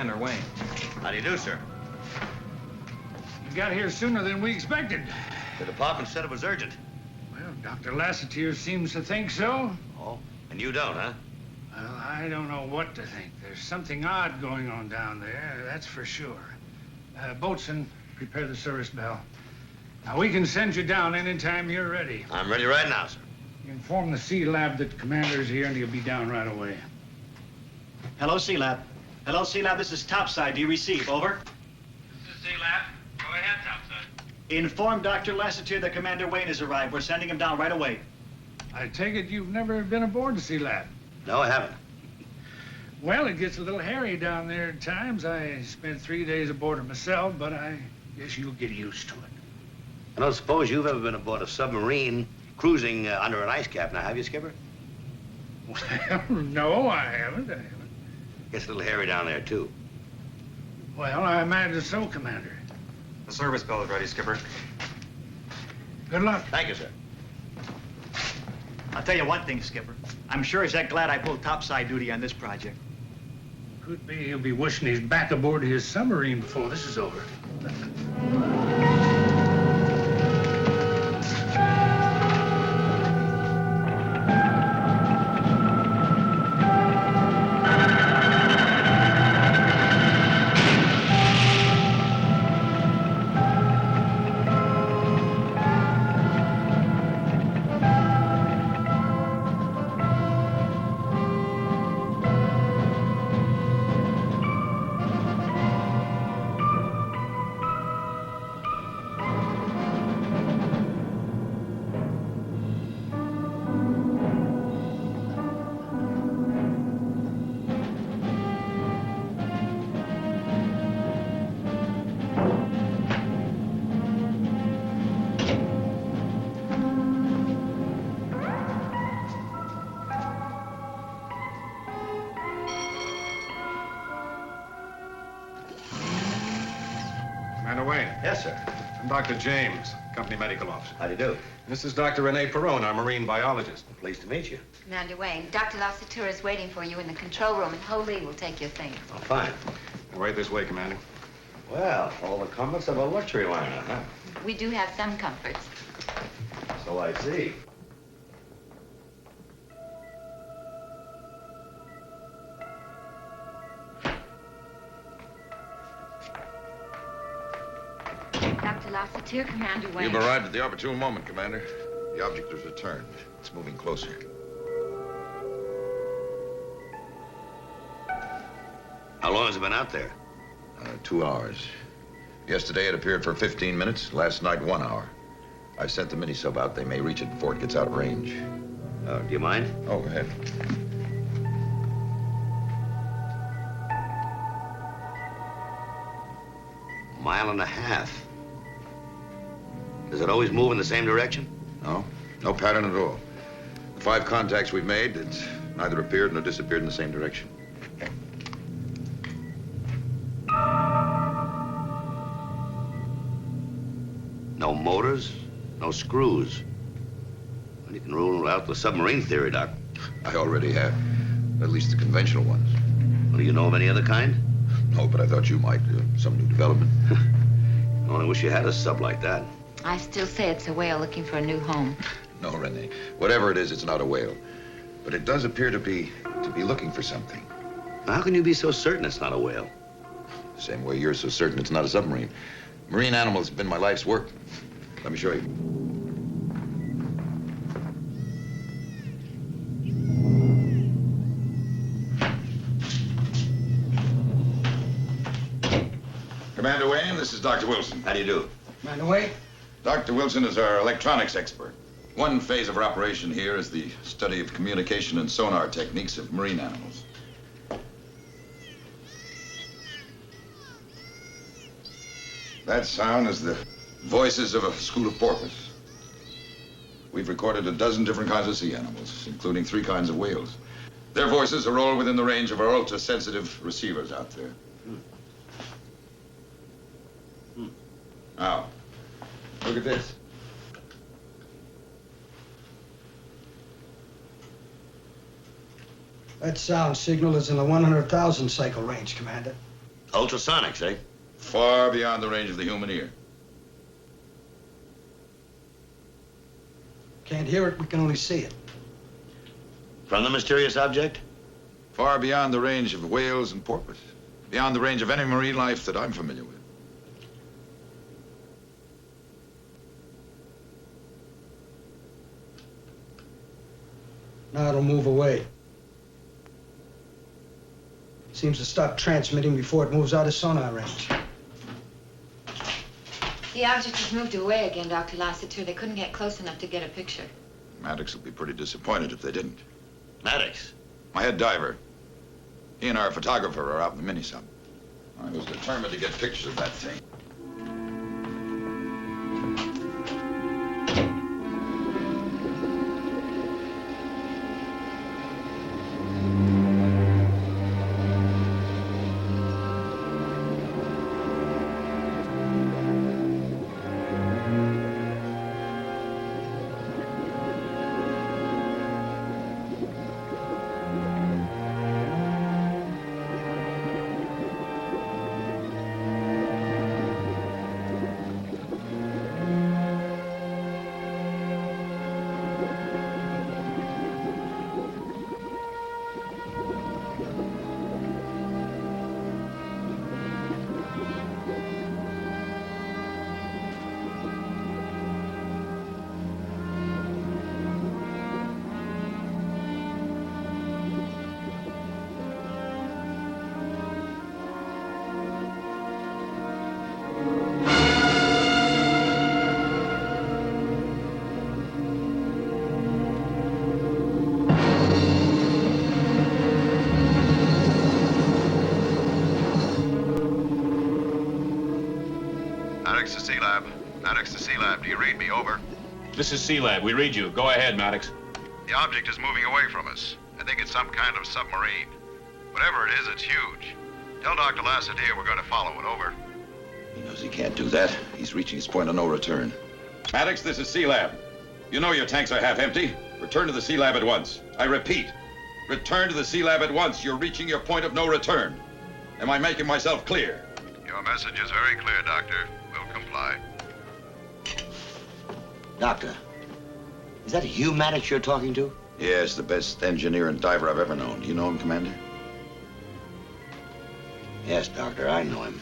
Commander Wayne. How do you do, sir? You got here sooner than we expected. The department said it was urgent. Well, Dr. LaSatier seems to think so. Oh, and you don't, huh? Well, I don't know what to think. There's something odd going on down there, that's for sure. Boatswain, prepare the service bell. Now, we can send you down anytime you're ready. I'm ready right now, sir. You inform the C-Lab that the commander's here and he'll be down right away. Hello, C-Lab. Hello, C-Lab. This is Topside. Do you receive? Over. This is C-Lab. Go ahead, Topside. Inform Dr. LaSatier that Commander Wayne has arrived. We're sending him down right away. I take it you've never been aboard the C-Lab? No, I haven't. Well, it gets a little hairy down there at times. I spent 3 days aboard it myself, but I guess you'll get used to it. I don't suppose you've ever been aboard a submarine cruising under an ice cap now, have you, Skipper? Well, no, I haven't. Gets a little hairy down there, too. Well, I imagine so, Commander. The service bell is ready, Skipper. Good luck. Thank you, sir. I'll tell you one thing, Skipper. I'm sure he's that glad I pulled topside duty on this project. Could be he'll be wishing he's back aboard his submarine before this is over. Yes, sir. I'm Dr. James, company medical officer. How do you do? This is Dr. Rene Peron, our marine biologist. Pleased to meet you. Commander Wayne, Dr. LaSatier is waiting for you in the control room, and Thourlby will take your things. Oh, fine. Right this way, Commander. Well, all the comforts of a luxury liner, huh? We do have some comforts. So I see. Dr. LaSatier, Commander Wayne. You've arrived at the opportune moment, Commander. The object has returned. It's moving closer. How long has it been out there? 2 hours. Yesterday it appeared for 15 minutes. Last night, 1 hour. I sent the mini-sub out. They may reach it before it gets out of range. Do you mind? Oh, go ahead. A mile and a half. Does it always move in the same direction? No, no pattern at all. The 5 contacts we've made, it's neither appeared nor disappeared in the same direction. No motors, no screws. Well, you can rule out the submarine theory, Doc. I already have. At least the conventional ones. Well, do you know of any other kind? No, but I thought you might. Some new development. I only wish you had a sub like that. I still say it's a whale looking for a new home. No, Rene. Whatever it is, it's not a whale. But it does appear to be looking for something. Now, how can you be so certain it's not a whale? The same way you're so certain it's not a submarine. Marine animals have been my life's work. Let me show you. Commander Wayne, this is Dr. Wilson. How do you do? Commander Wayne? Dr. Wilson is our electronics expert. One phase of our operation here is the study of communication and sonar techniques of marine animals. That sound is the voices of a school of porpoise. We've recorded a dozen different kinds of sea animals, including 3 kinds of whales. Their voices are all within the range of our ultra-sensitive receivers out there. Now, look at this. That sound signal is in the 100,000 cycle range, Commander. Ultrasonics, eh? Far beyond the range of the human ear. Can't hear it, we can only see it. From the mysterious object? Far beyond the range of whales and porpoise. Beyond the range of any marine life that I'm familiar with. Now it'll move away. Seems to stop transmitting before it moves out of sonar range. The object has moved away again, Dr. LaSatier. They couldn't get close enough to get a picture. Maddox will be pretty disappointed if they didn't. Maddox? My head diver. He and our photographer are out in the mini-sub. I was determined to get pictures of that thing. Maddox to C-Lab. Maddox to C-Lab. Do you read me? Over. This is C-Lab. We read you. Go ahead, Maddox. The object is moving away from us. I think it's some kind of submarine. Whatever it is, it's huge. Tell Dr. LaSatier we're going to follow it. Over. He knows he can't do that. He's reaching his point of no return. Maddox, this is C-Lab. You know your tanks are half empty. Return to the C-Lab at once. I repeat, return to the C-Lab at once. You're reaching your point of no return. Am I making myself clear? Your message is very clear, Doctor. We'll comply. Doctor, is that Hugh Maddox you're talking to? Yes, the best engineer and diver I've ever known. Do you know him, Commander? Yes, Doctor, I know him.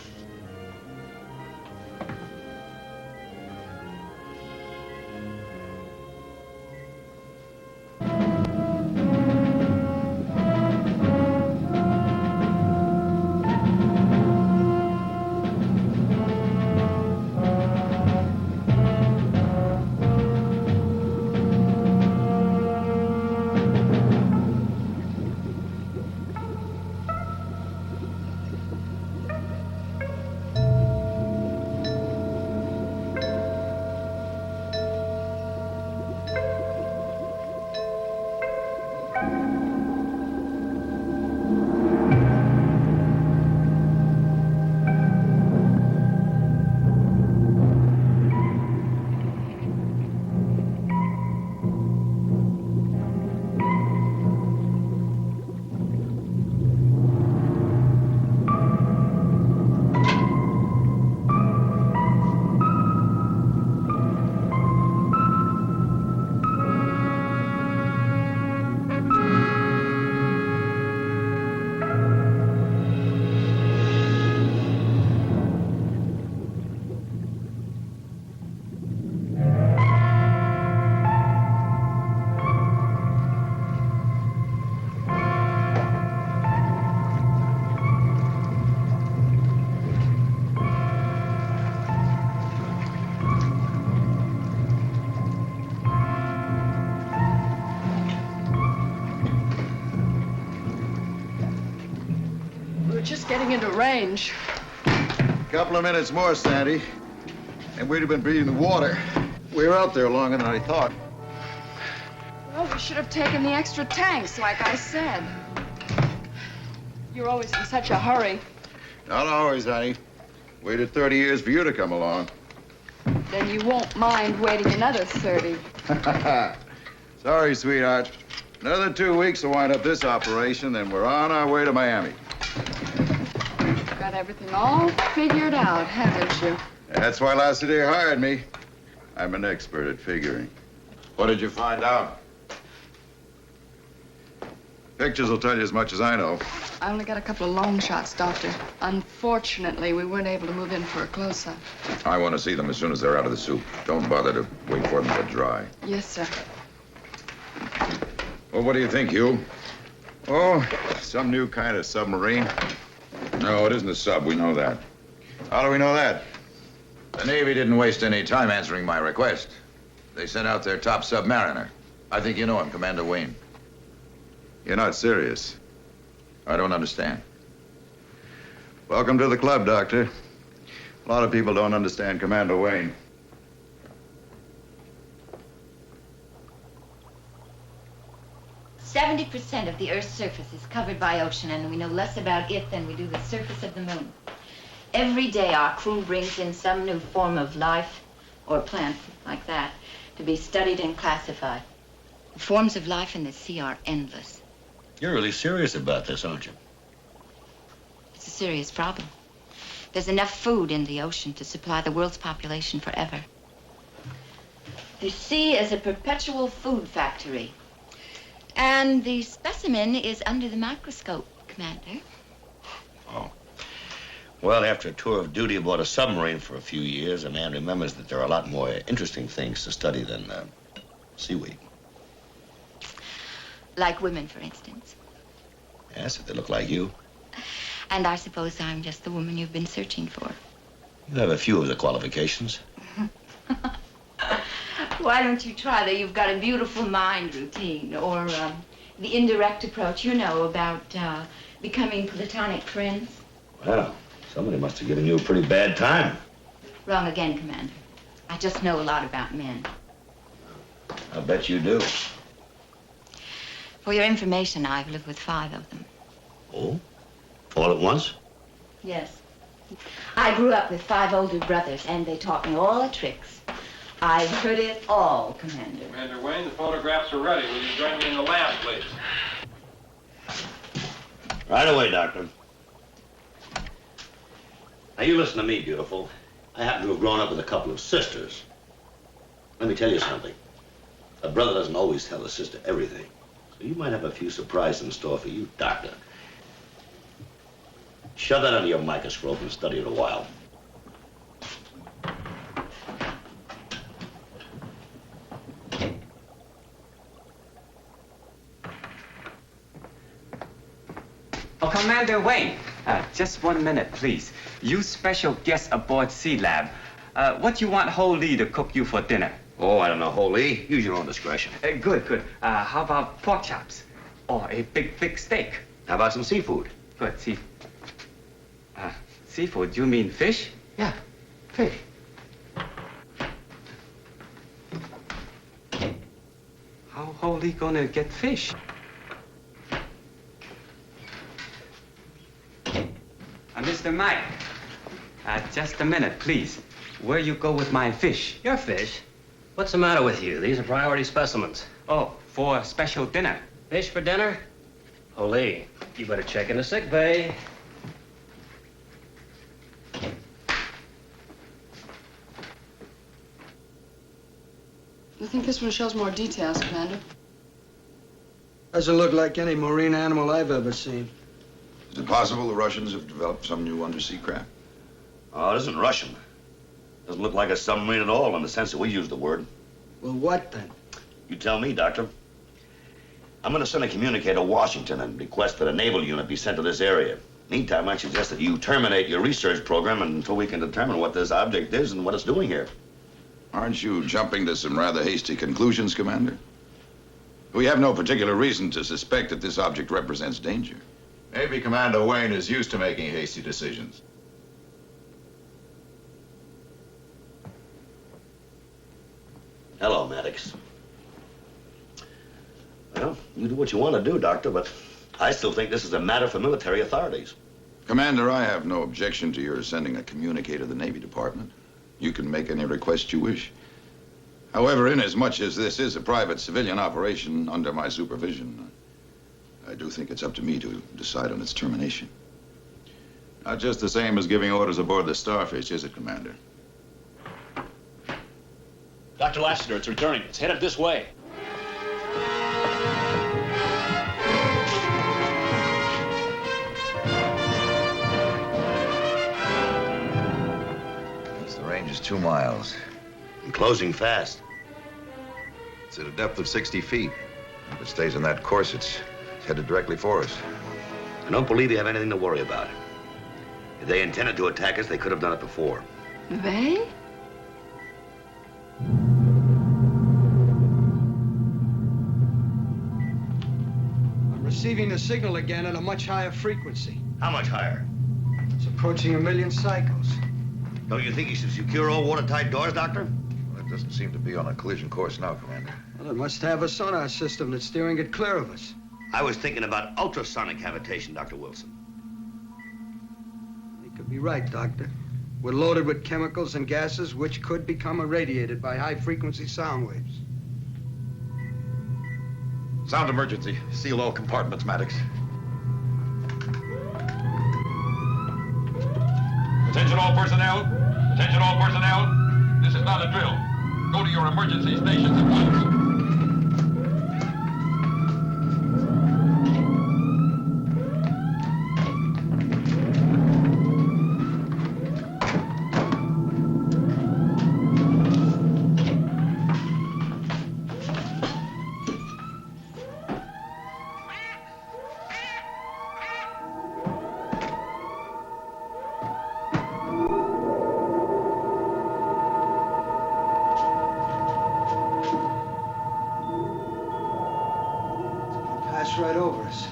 Just getting into range. Couple of minutes more, Sandy, and we'd have been breathing the water. We were out there longer than I thought. Well, we should have taken the extra tanks, like I said. You're always in such a hurry. Not always, honey. Waited 30 years for you to come along. Then you won't mind waiting another 30. Sorry, sweetheart. Another 2 weeks to wind up this operation, then we're on our way to Miami. Got everything all figured out, haven't you? That's why LaSatier hired me. I'm an expert at figuring. What did you find out? Pictures will tell you as much as I know. I only got a couple of long shots, Doctor. Unfortunately, we weren't able to move in for a close-up. I want to see them as soon as they're out of the soup. Don't bother to wait for them to dry. Yes, sir. Well, what do you think, Hugh? Oh, some new kind of submarine. No, it isn't a sub. We know that. How do we know that? The Navy didn't waste any time answering my request. They sent out their top submariner. I think you know him, Commander Wayne. You're not serious. I don't understand. Welcome to the club, Doctor. A lot of people don't understand Commander Wayne. "70% of the Earth's surface is covered by ocean, and we know less about it than we do the surface of the moon. Every day, our crew brings in some new form of life, or plant like that, to be studied and classified. The forms of life in the sea are endless. You're really serious about this, aren't you? It's a serious problem. There's enough food in the ocean to supply the world's population forever. The sea is a perpetual food factory. And the specimen is under the microscope, Commander. Oh. Well, after a tour of duty aboard a submarine for a few years, a man remembers that there are a lot more interesting things to study than seaweed. Like women, for instance. Yes, if they look like you. And I suppose I'm just the woman you've been searching for. You have a few of the qualifications. Why don't you try the "you've got a beautiful mind" routine, or the indirect approach, you know, about becoming platonic friends? Well, somebody must have given you a pretty bad time. Wrong again, Commander. I just know a lot about men. I bet you do. For your information, I've lived with 5 of them. Oh? All at once? Yes. I grew up with 5 older brothers, and they taught me all the tricks. I've heard it all, Commander. Commander Wayne, the photographs are ready. Will you join me in the lab, please? Right away, Doctor. Now, you listen to me, beautiful. I happen to have grown up with a couple of sisters. Let me tell you something. A brother doesn't always tell a sister everything. So you might have a few surprises in store for you, Doctor. Shove that under your microscope and study it a while. Oh, Commander Wayne, just 1 minute, please. You special guest aboard Sea Lab. What you want Ho Lee to cook you for dinner? Oh, I don't know, Holy. Use your own discretion. Good, good. How about pork chops? Or a big, thick steak? How about some seafood? Good, seafood, you mean fish? Yeah, fish. How Ho Lee gonna get fish? Mr. Mike, just a minute, please. Where you go with my fish? Your fish? What's the matter with you? These are priority specimens. Oh, for a special dinner. Fish for dinner? Holy, you better check in the sick bay. I think this one shows more details, Commander. Doesn't look like any marine animal I've ever seen. Is it possible the Russians have developed some new undersea craft? Oh, it isn't Russian. Doesn't look like a submarine at all in the sense that we use the word. Well, what then? You tell me, Doctor. I'm going to send a communique to Washington and request that a naval unit be sent to this area. Meantime, I suggest that you terminate your research program until we can determine what this object is and what it's doing here. Aren't you jumping to some rather hasty conclusions, Commander? We have no particular reason to suspect that this object represents danger. Maybe Commander Wayne is used to making hasty decisions. Hello, Maddox. Well, you do what you want to do, Doctor, but I still think this is a matter for military authorities. Commander, I have no objection to your sending a communique to the Navy Department. You can make any request you wish. However, inasmuch as this is a private civilian operation under my supervision, I do think it's up to me to decide on its termination. Not just the same as giving orders aboard the Starfish, is it, Commander? Dr. LaSatier, it's returning. It's headed this way. The range is 2 miles. And closing fast. It's at a depth of 60 feet. If it stays on that course, it's headed directly for us. I don't believe you have anything to worry about. If they intended to attack us, they could have done it before. They? I'm receiving the signal again at a much higher frequency. How much higher? It's approaching 1 million cycles. Don't you think you should secure all watertight doors, Doctor? Well, it doesn't seem to be on a collision course now, Commander. Well, it must have a sonar system that's steering it clear of us. I was thinking about ultrasonic habitation, Dr. Wilson. You could be right, Doctor. We're loaded with chemicals and gases which could become irradiated by high-frequency sound waves. Sound emergency. Seal all compartments, Maddox. Attention all personnel. Attention all personnel. This is not a drill. Go to your emergency stations at once. Right over us.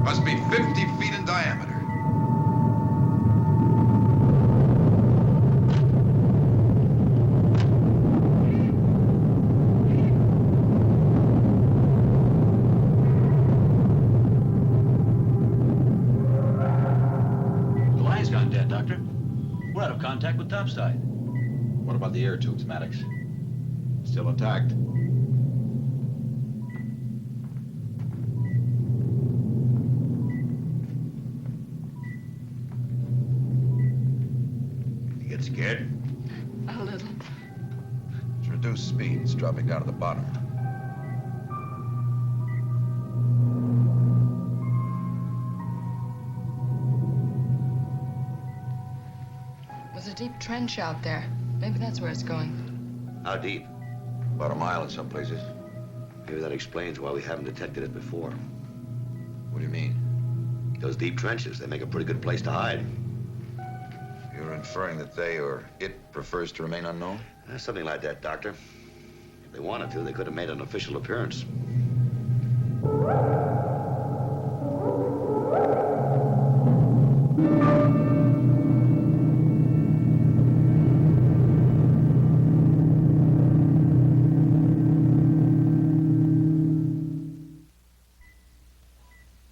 Must be 50 feet in diameter. The line's gone dead, Doctor. We're out of contact with topside. What about the air tubes, Maddox? Still intact. Scared? A little. It's reduced speed. It's dropping down to the bottom. There's a deep trench out there. Maybe that's where it's going. How deep? About 1 mile in some places. Maybe that explains why we haven't detected it before. What do you mean? Those deep trenches, they make a pretty good place to hide. You're inferring that they or it prefers to remain unknown? Something like that, Doctor. If they wanted to, they could have made an official appearance.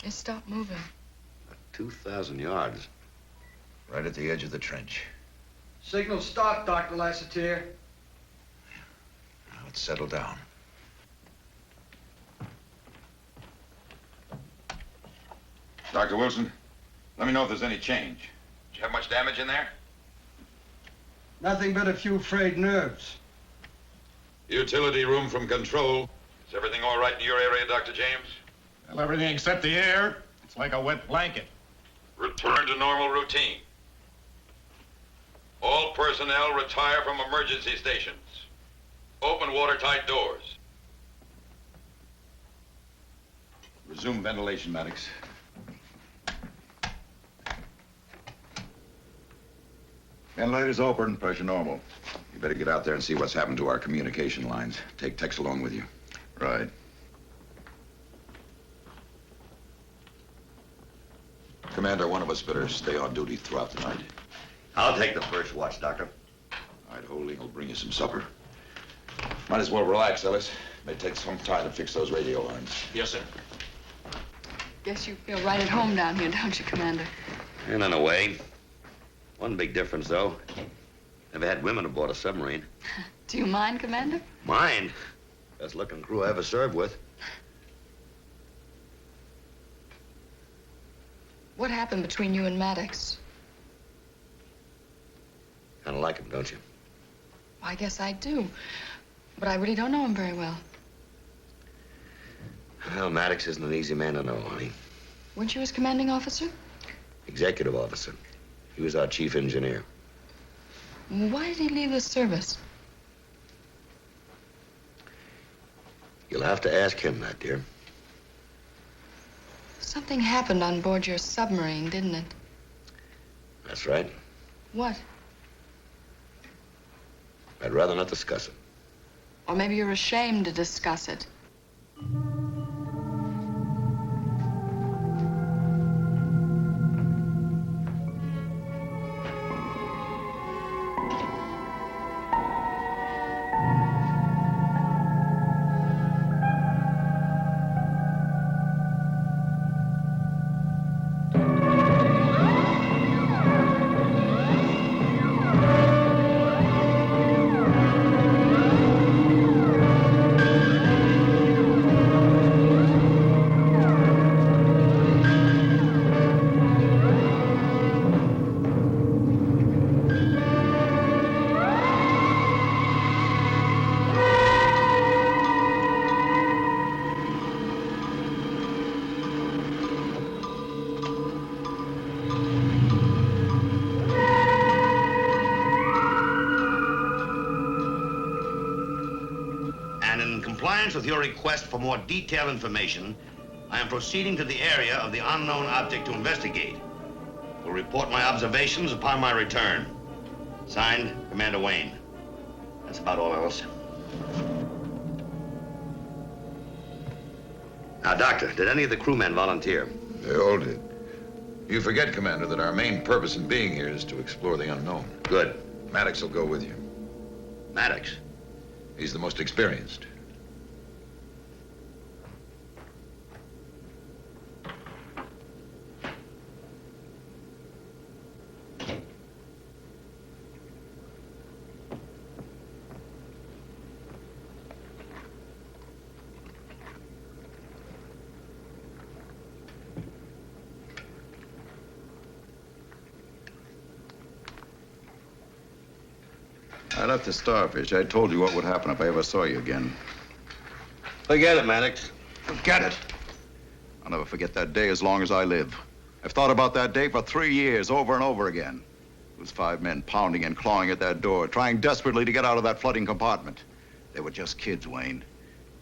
It stopped moving. 2,000 yards. Right at the edge of the trench. Signal stop, Dr. LaSatier. Now let's settle down. Dr. Wilson, let me know if there's any change. Did you have much damage in there? Nothing but a few frayed nerves. Utility room from control. Is everything all right in your area, Dr. James? Well, everything except the air. It's like a wet blanket. Return to normal routine. All personnel retire from emergency stations. Open watertight doors. Resume ventilation, Maddox. Ventilators open, pressure normal. You better get out there and see what's happened to our communication lines. Take Tex along with you. Right. Commander, one of us better stay on duty throughout the night. I'll take the first watch, Doctor. All right, Holding will bring you some supper. Might as well relax, Ellis. May take some time to fix those radio lines. Yes, sir. Guess you feel right at home down here, don't you, Commander? And in a way. One big difference, though. Never had women aboard a submarine. Do you mind, Commander? Mind? Best looking crew I ever served with. What happened between you and Maddox? Kind of like him, don't you? I guess I do. But I really don't know him very well. Well, Maddox isn't an easy man to know, honey. Weren't you his commanding officer? Executive officer. He was our chief engineer. Why did he leave the service? You'll have to ask him that, dear. Something happened on board your submarine, didn't it? That's right. What? I'd rather not discuss it. Or maybe you're ashamed to discuss it. With your request for more detailed information, I am proceeding to the area of the unknown object to investigate. Will report my observations upon my return. Signed, Commander Wayne. That's about all, Ellis. Now, Doctor, did any of the crewmen volunteer? They all did. You forget, Commander, that our main purpose in being here is to explore the unknown. Good. Maddox will go with you. Maddox? He's the most experienced. I left the Starfish. I told you what would happen if I ever saw you again. Forget it, Maddox. Forget it. I'll never forget that day as long as I live. I've thought about that day for 3 years, over and over again. It was 5 men pounding and clawing at that door, trying desperately to get out of that flooding compartment. They were just kids, Wayne.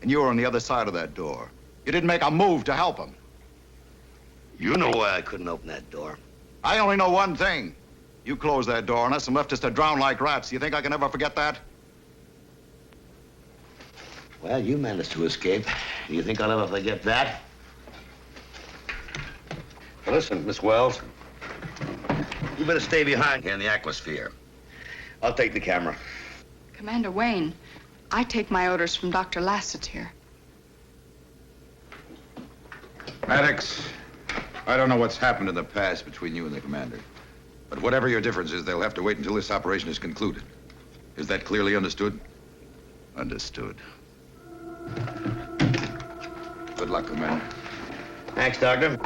And you were on the other side of that door. You didn't make a move to help them. You know why I couldn't open that door. I only know one thing. You closed that door on us and left us to drown like rats. You think I can ever forget that? Well, you managed to escape. Do you think I'll ever forget that? Well, listen, Miss Wells. You better stay behind here in the aquasphere. I'll take the camera. Commander Wayne, I take my orders from Dr. LaSatier. Maddox, I don't know what's happened in the past between you and the commander. But whatever your difference is, they'll have to wait until this operation is concluded. Is that clearly understood? Understood. Good luck, Commander. Thanks, Doctor.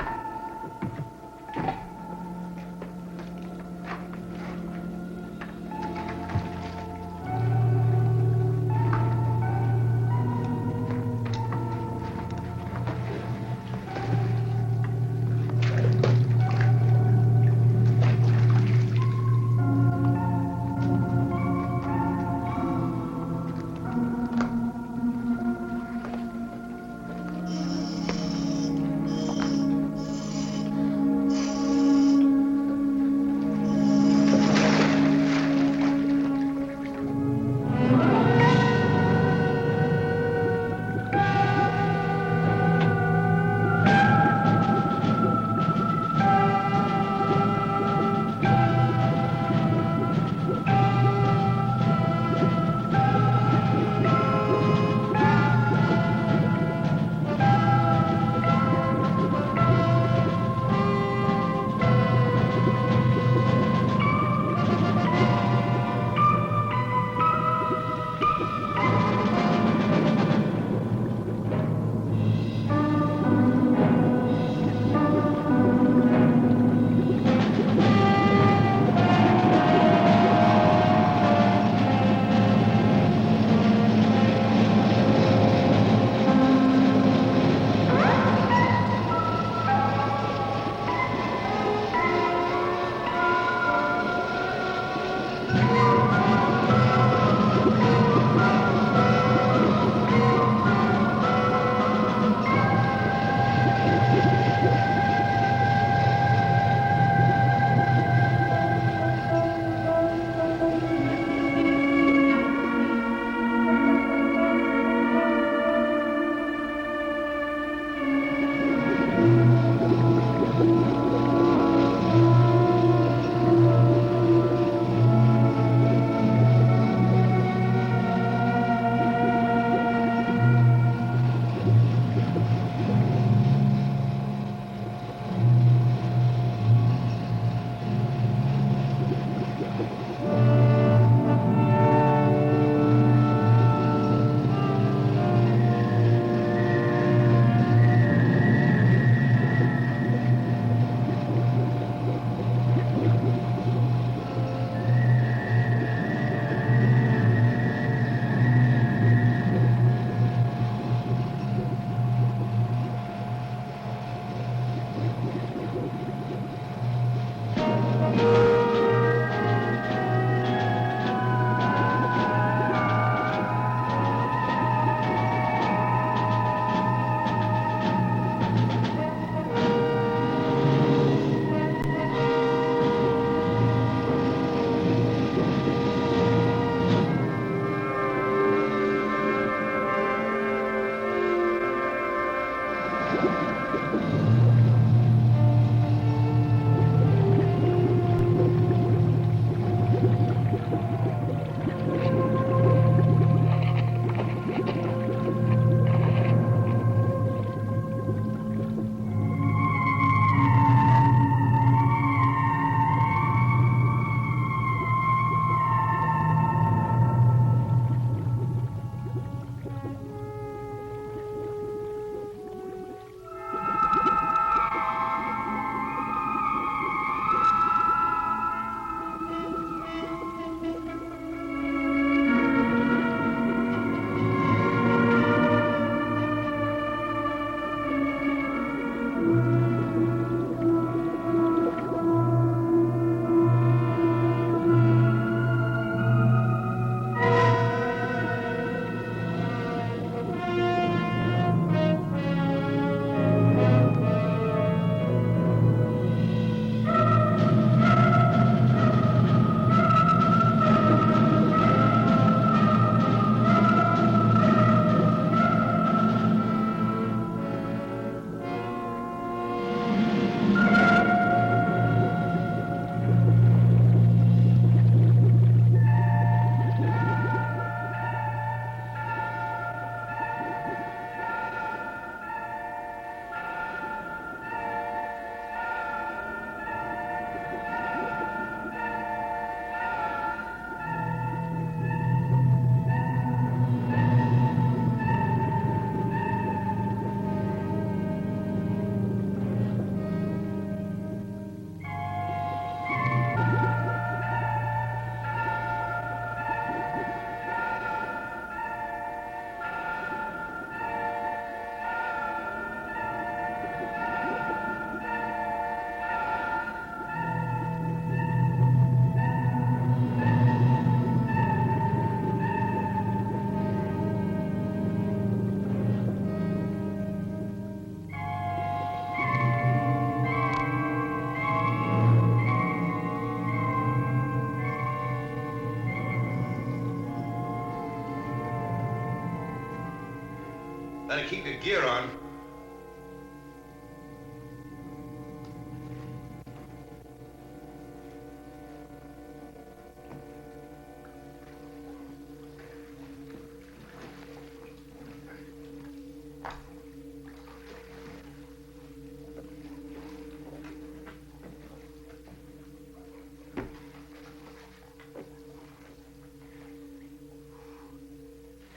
Better keep your gear on.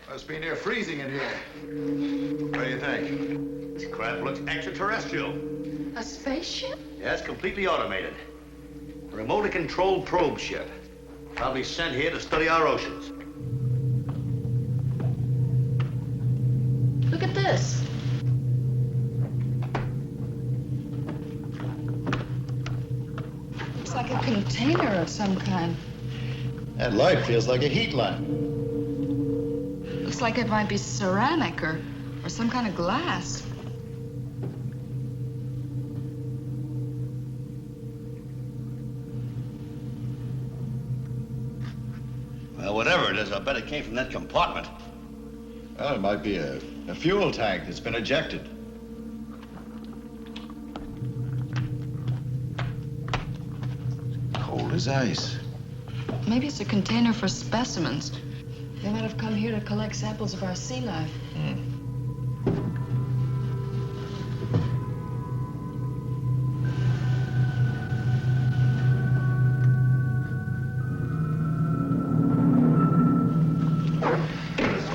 Must be near freezing in here. What do you think? This craft looks extraterrestrial. A spaceship? Yeah, it's completely automated. A remotely controlled probe ship. Probably sent here to study our oceans. Look at this. Looks like a container of some kind. That light feels like a heat lamp. Looks like it might be ceramic or some kind of glass. Well, whatever it is, I bet it came from that compartment. Well, it might be a fuel tank that's been ejected. Cold as ice. Maybe it's a container for specimens. They might have come here to collect samples of our sea life.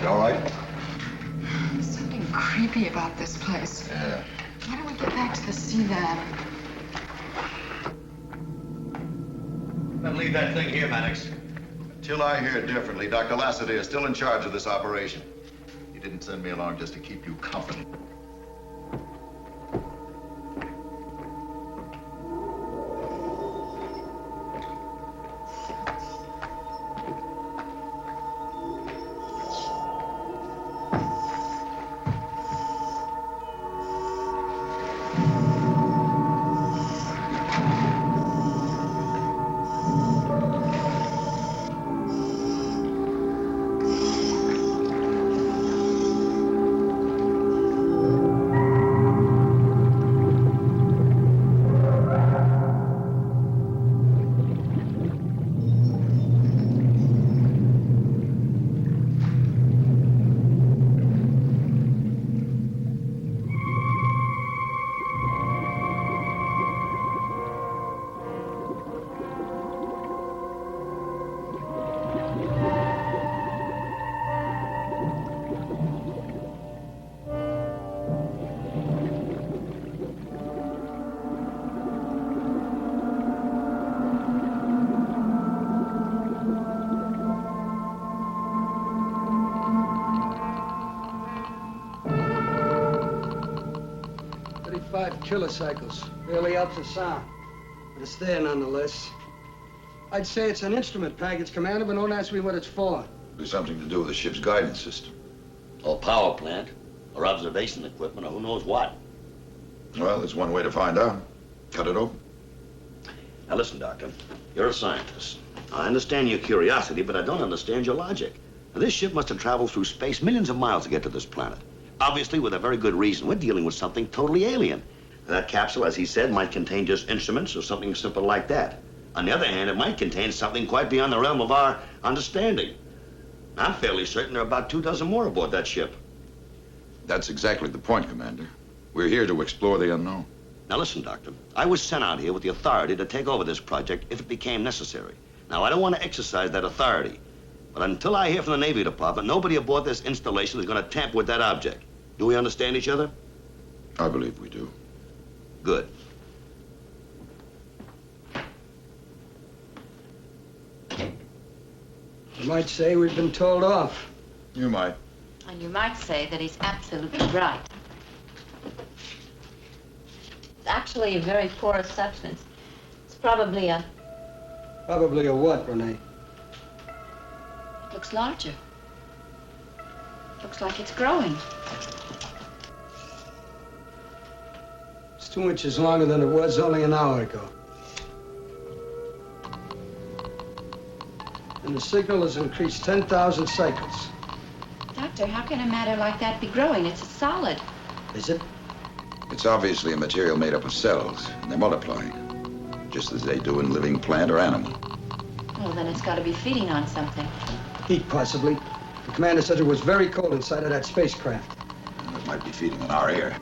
All right? There's something creepy about this place. Yeah. Why don't we get back to the sea lab? Then leave that thing here, Maddox. Until I hear differently, Dr. LaSatier is still in charge of this operation. He didn't send me along just to keep you company. Kilocycles. Barely helps the sound. But it's there nonetheless. I'd say it's an instrument package, Commander, but don't ask me what it's for. Be something to do with the ship's guidance system. Or power plant, or observation equipment, or who knows what. Well, there's one way to find out. Cut it open. Now listen, Doctor, you're a scientist. I understand your curiosity, but I don't understand your logic. Now, this ship must have traveled through space millions of miles to get to this planet. Obviously, with a very good reason. We're dealing with something totally alien. That capsule, as he said, might contain just instruments or something simple like that. On the other hand, it might contain something quite beyond the realm of our understanding. I'm fairly certain there are about 24 more aboard that ship. That's exactly the point, Commander. We're here to explore the unknown. Now listen, Doctor. I was sent out here with the authority to take over this project if it became necessary. Now, I don't want to exercise that authority. But until I hear from the Navy Department, nobody aboard this installation is going to tamper with that object. Do we understand each other? I believe we do. Good. You might say we've been told off. You might. And you might say that he's absolutely right. It's actually a very porous substance. It's probably a... Probably a what, Rene? It looks larger. Looks like it's growing. It's 2 inches longer than it was only an hour ago. And the signal has increased 10,000 cycles. That Doctor, how can a matter like that be growing? It's a solid. Is it? It's obviously a material made up of cells, and they're multiplying, just as they do in living plant or animal. Well, then it's got to be feeding on something. Heat, possibly. The commander said it was very cold inside of that spacecraft. It might be feeding on our air.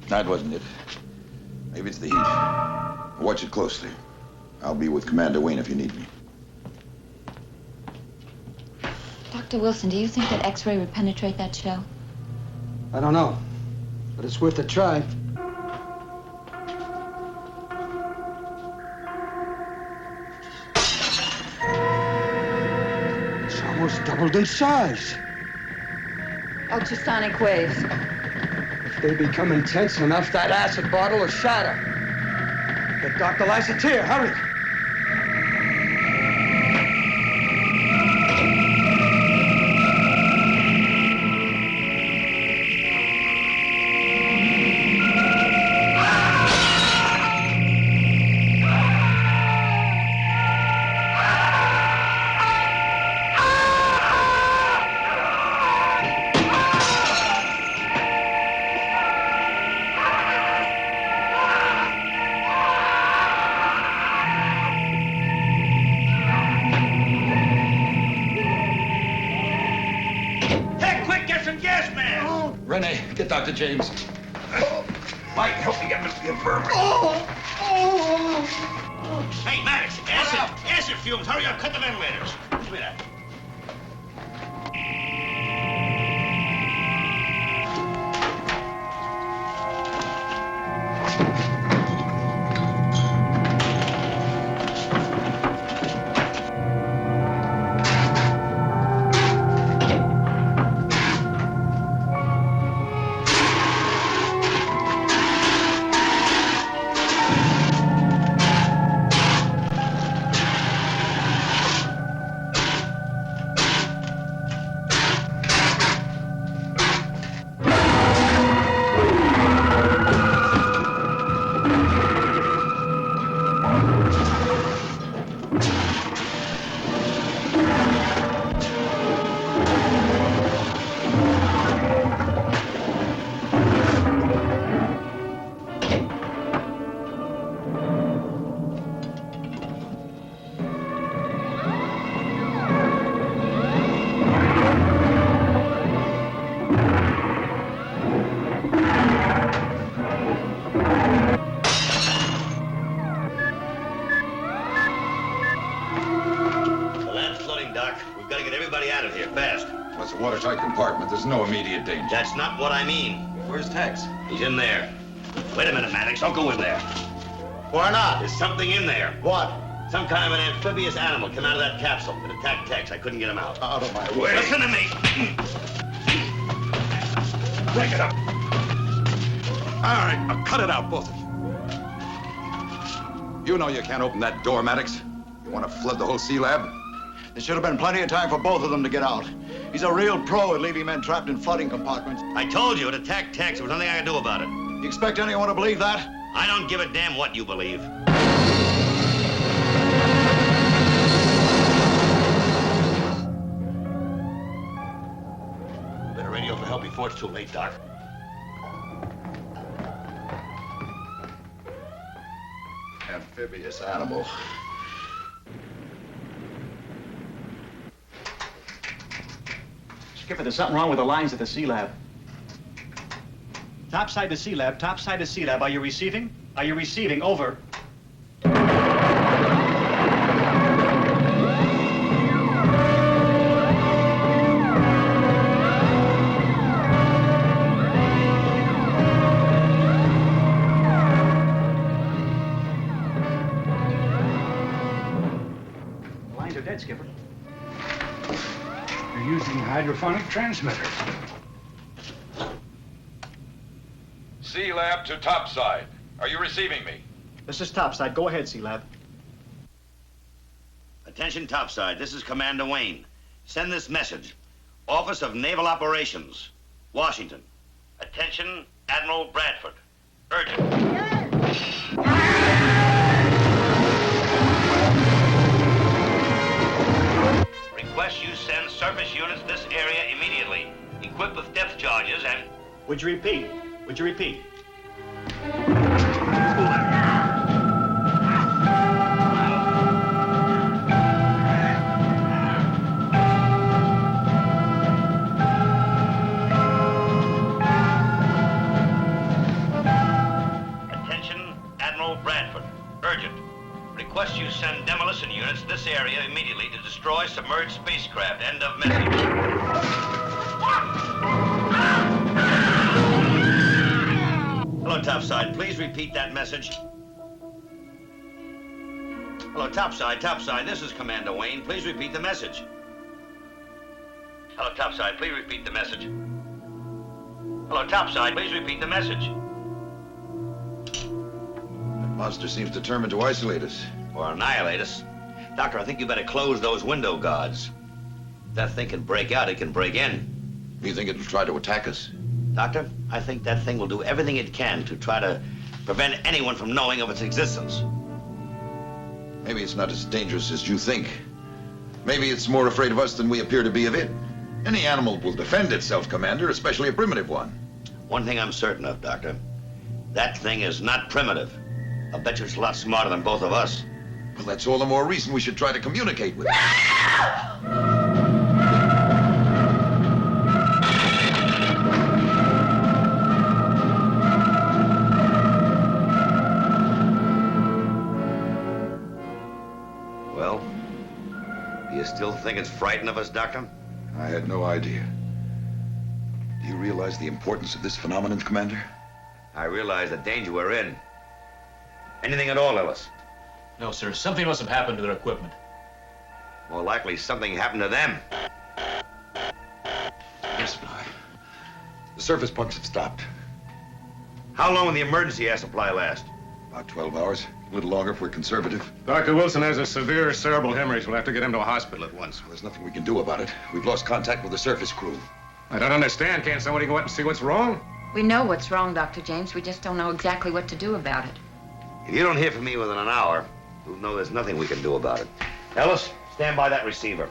That wasn't it. Maybe it's the heat. Watch it closely. I'll be with Commander Wayne if you need me. Dr. Wilson, do you think that X-ray would penetrate that shell? I don't know, but it's worth a try. It's almost doubled in size. Ultrasonic waves. If they become intense enough, that acid bottle will shatter. Get Dr. LaSatier, hurry. Rene, get Dr. James. Mike, help me get Mr. Burke. Hey, Maddox, acid fumes. Hurry up, cut the ventilators. Give me that. There's no immediate danger. That's not what I mean. Where's Tex? He's in there. Wait a minute, Maddox. Don't go in there. Why not? There's something in there. What? Some kind of an amphibious animal came out of that capsule. It attacked Tex. I couldn't get him out. Out of my way. Listen to me. Break it up. All right, now cut it out, both of you. You know you can't open that door, Maddox. You want to flood the whole sea lab? There should have been plenty of time for both of them to get out. He's a real pro at leaving men trapped in flooding compartments. I told you it attacked Tex. There was nothing I could do about it. You expect anyone to believe that? I don't give a damn what you believe. Better radio for help before it's too late, Doc. Amphibious animal. Skipper, there's something wrong with the lines at the Sea Lab. Topside to Sea Lab, topside to Sea Lab. Are you receiving? Are you receiving? Over. The lines are dead, Skipper. They're using hydrophonic transmitters. Sea Lab to topside. Are you receiving me? This is topside. Go ahead, Sea Lab. Attention topside. This is Commander Wayne. Send this message. Office of Naval Operations, Washington. Attention, Admiral Bradford. Urgent. Request you send surface units this area immediately, equipped with depth charges and... Would you repeat? Would you repeat? Attention, Admiral Bradford. Urgent. Request you send demolition units this area immediately to destroy submerged spacecraft. End of message. Hello, topside. Please repeat that message. Hello, topside. Topside. This is Commander Wayne. Please repeat the message. Hello, topside. Please repeat the message. Hello, topside. Please repeat the message. That monster seems determined to isolate us. Or annihilate us. Doctor, I think you better close those window guards. If that thing can break out, it can break in. You think it'll try to attack us? Doctor, I think that thing will do everything it can to try to prevent anyone from knowing of its existence. Maybe it's not as dangerous as you think. Maybe it's more afraid of us than we appear to be of it. Any animal will defend itself, Commander, especially a primitive one. One thing I'm certain of, Doctor. That thing is not primitive. I'll bet you it's a lot smarter than both of us. Well, that's all the more reason we should try to communicate with it. Well, do you still think it's frightened of us, Doctor? I had no idea. Do you realize the importance of this phenomenon, Commander? I realize the danger we're in. Anything at all, Ellis? No, sir. Something must have happened to their equipment. More likely something happened to them. Yes, Fly. The surface pumps have stopped. How long will the emergency air supply last? About 12 hours. A little longer if we're conservative. Dr. Wilson has a severe cerebral hemorrhage. We'll have to get him to a hospital at once. There's nothing we can do about it. We've lost contact with the surface crew. I don't understand. Can't somebody go out and see what's wrong? We know what's wrong, Dr. James. We just don't know exactly what to do about it. If you don't hear from me within an hour, you'll know there's nothing we can do about it. Ellis, stand by that receiver.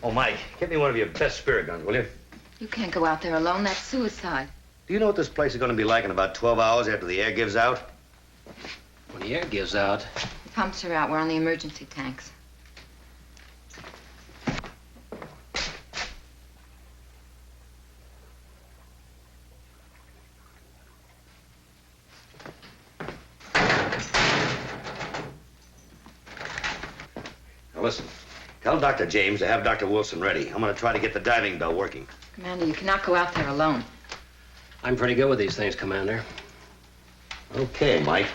Oh, Mike, get me one of your best spirit guns, will you? You can't go out there alone. That's suicide. Do you know what this place is going to be like in about 12 hours after the air gives out? When the air gives out, The pumps are out. We're on the emergency tanks. Now listen, tell Dr. James to have Dr. Wilson ready. I'm going to try to get the diving bell working. Commander, you cannot go out there alone. I'm pretty good with these things, Commander. Okay, Mike.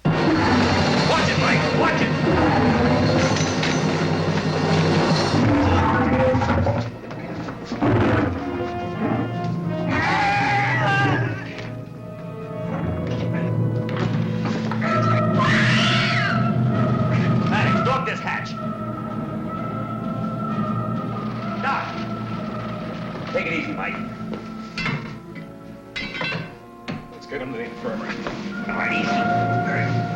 Watch it, Mike! Watch it! Maddox, lock this hatch. Doc, take it easy, Mike. Let's get him to the infirmary. All right, easy. All right.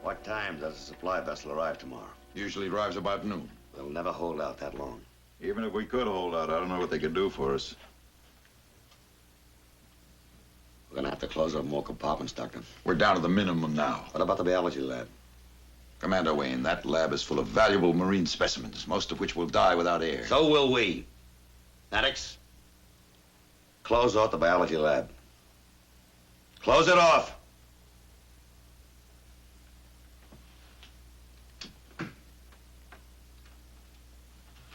What time does the supply vessel arrive tomorrow? Usually arrives about noon. We'll never hold out that long. Even if we could hold out, I don't know what they could do for us. We're gonna have to close up more compartments, Doctor. We're down to the minimum now. What about the biology lab? Commander Wayne, that lab is full of valuable marine specimens, most of which will die without air. So will we. Maddox, close off the biology lab. Close it off.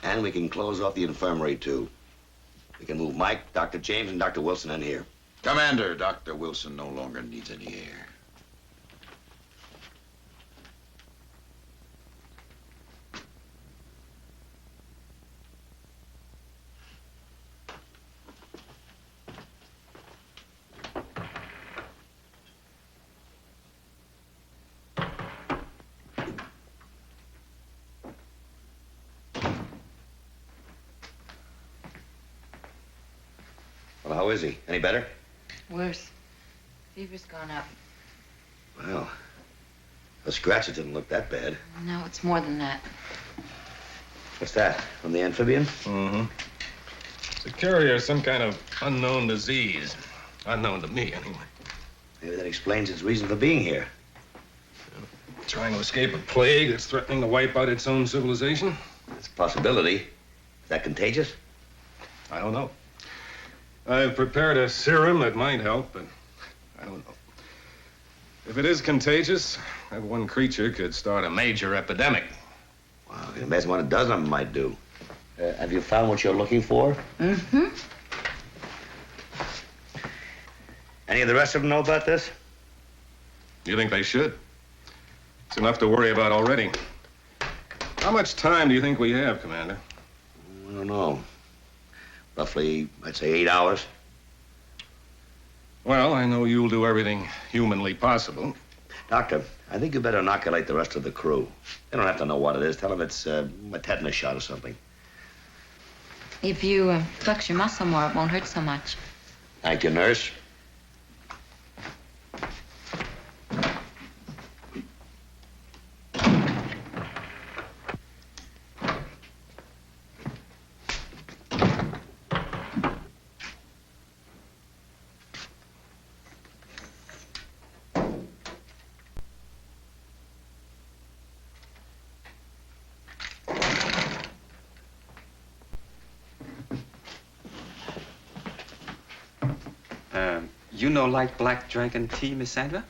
And we can close off the infirmary, too. We can move Mike, Dr. James, and Dr. Wilson in here. Commander, Dr. Wilson no longer needs any air. Well, how is he? Any better? Worse. Fever's gone up. Well, the scratches didn't look that bad. No, it's more than that. What's that? From the amphibian? Mm-hmm. It's a carrier of some kind of unknown disease. Unknown to me, anyway. Maybe that explains its reason for being here. Trying to escape a plague that's threatening to wipe out its own civilization? It's a possibility. Is that contagious? I don't know. I've prepared a serum that might help, but I don't know. If it is contagious, that one creature could start a major epidemic. Wow, you can imagine what a dozen of them might do. Have you found what you're looking for? Mm-hmm. Any of the rest of them know about this? You think they should? It's enough to worry about already. How much time do you think we have, Commander? I don't know. Roughly, I'd say 8 hours. Well, I know you'll do everything humanly possible. Doctor, I think you better inoculate the rest of the crew. They don't have to know what it is. Tell them it's a tetanus shot or something. If you flex your muscle more, it won't hurt so much. Thank you, nurse. You no like black dragon tea, Miss Sandra?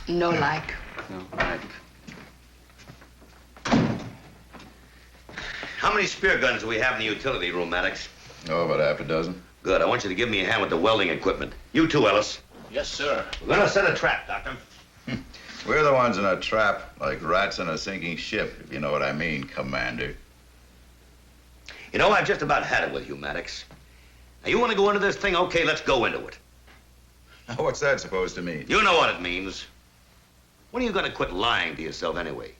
No like. No like. How many spear guns do we have in the utility room, Maddox? Oh, about half a dozen. Good. I want you to give me a hand with the welding equipment. You too, Ellis. Yes, sir. We're gonna set a trap, Doctor. We're the ones in a trap, like rats in a sinking ship, if you know what I mean, Commander. You know, I've just about had it with you, Maddox. Now, you want to go into this thing? Okay, let's go into it. What's that supposed to mean? You know what it means. When are you going to quit lying to yourself anyway?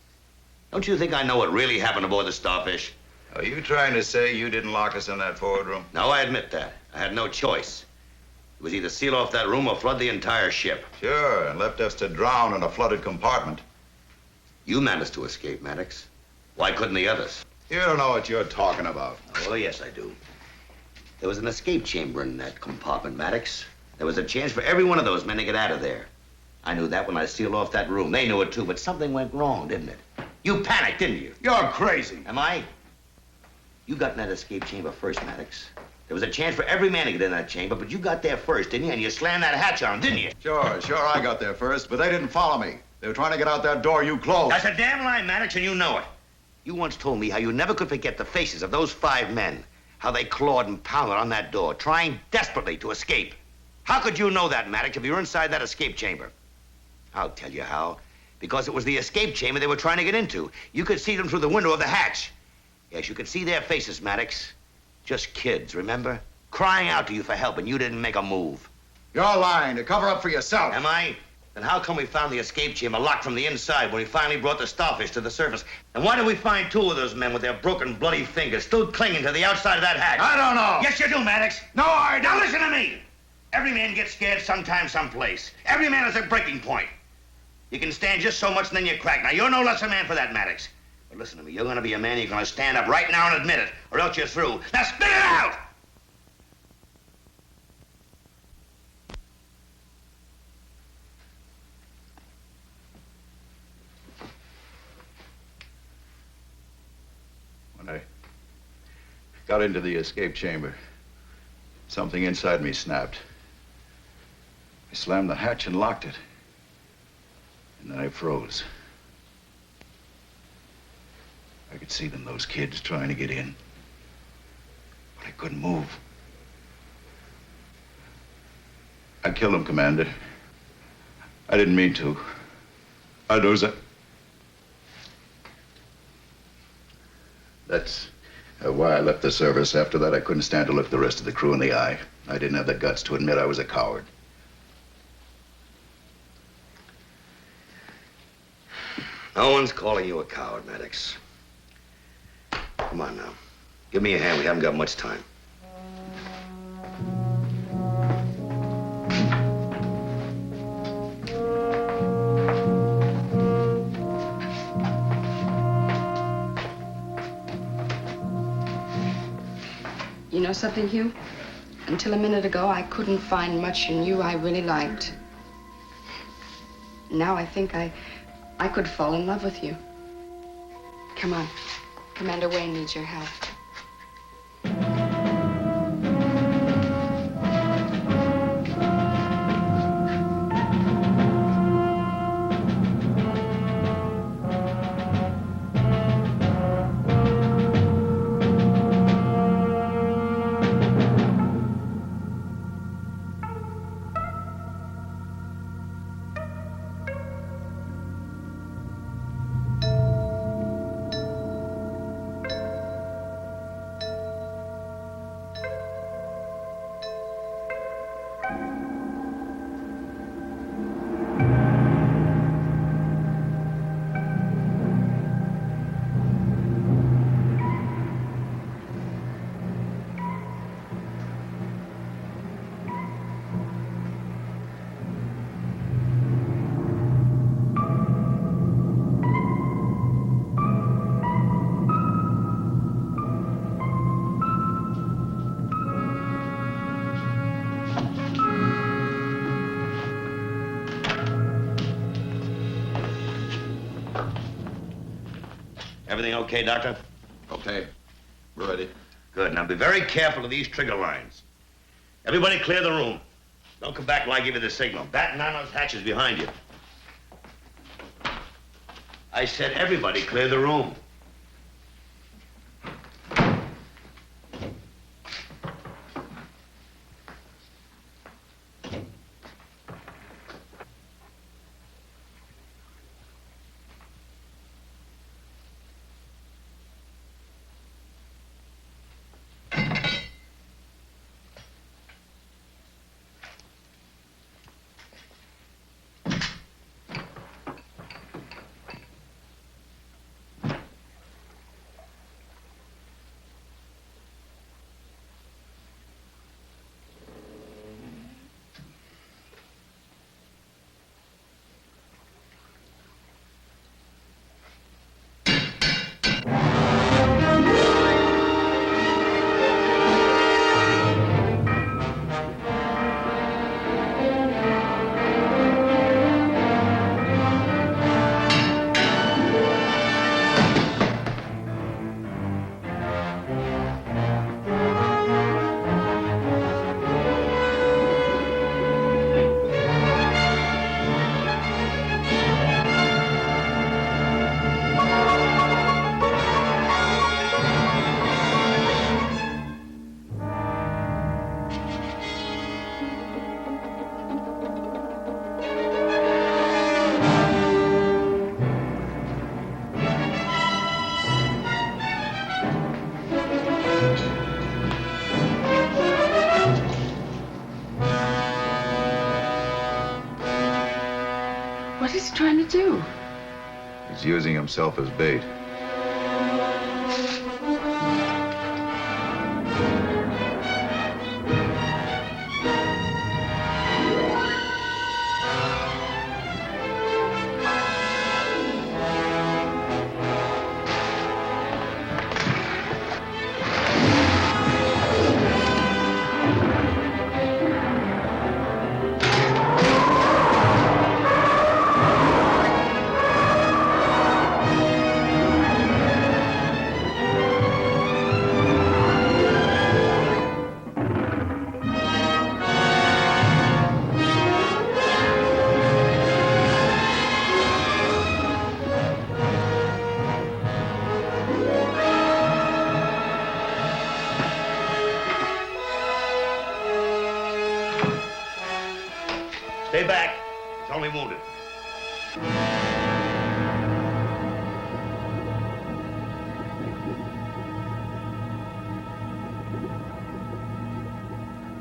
Don't you think I know what really happened aboard the Starfish? Are you trying to say you didn't lock us in that forward room? No, I admit that. I had no choice. It was either seal off that room or flood the entire ship. Sure, and left us to drown in a flooded compartment. You managed to escape, Maddox. Why couldn't the others? You don't know what you're talking about. Oh, yes, I do. There was an escape chamber in that compartment, Maddox. There was a chance for every one of those men to get out of there. I knew that when I sealed off that room. They knew it, too, but something went wrong, didn't it? You panicked, didn't you? You're crazy. Am I? You got in that escape chamber first, Maddox. There was a chance for every man to get in that chamber, but you got there first, didn't you? And you slammed that hatch on, didn't you? Sure, I got there first, but they didn't follow me. They were trying to get out that door you closed. That's a damn lie, Maddox, and you know it. You once told me how you never could forget the faces of those 5 men, how they clawed and pounded on that door, trying desperately to escape. How could you know that, Maddox, if you were inside that escape chamber? I'll tell you how. Because it was the escape chamber they were trying to get into. You could see them through the window of the hatch. Yes, you could see their faces, Maddox. Just kids, remember? Crying out to you for help, and you didn't make a move. You're lying to cover up for yourself. Am I? Then how come we found the escape chamber locked from the inside when we finally brought the Starfish to the surface? And why did we find 2 of those men with their broken, bloody fingers still clinging to the outside of that hatch? I don't know. Yes, you do, Maddox. No, I don't. Now listen to me. Every man gets scared sometime, someplace. Every man has a breaking point. You can stand just so much and then you crack. Now, you're no less a man for that, Maddox. But listen to me. You're gonna be a man. You're gonna stand up right now and admit it, or else you're through. Now spit it out! When I got into the escape chamber, something inside me snapped. I slammed the hatch and locked it. And then I froze. I could see them, those kids, trying to get in. But I couldn't move. I killed them, Commander. I didn't mean to. That's why I left the service. After that, I couldn't stand to look the rest of the crew in the eye. I didn't have the guts to admit I was a coward. No one's calling you a coward, Maddox. Come on now. Give me a hand. We haven't got much time. You know something, Hugh? Until a minute ago, I couldn't find much in you I really liked. Now I think I could fall in love with you. Come on. Commander Wayne needs your help. Everything okay, Doctor? Okay. We're ready. Good. Now be very careful of these trigger lines. Everybody clear the room. Don't come back till I give you the signal. Batten down those hatches behind you. I said everybody clear the room. What is he trying to do? He's using himself as bait. wounded.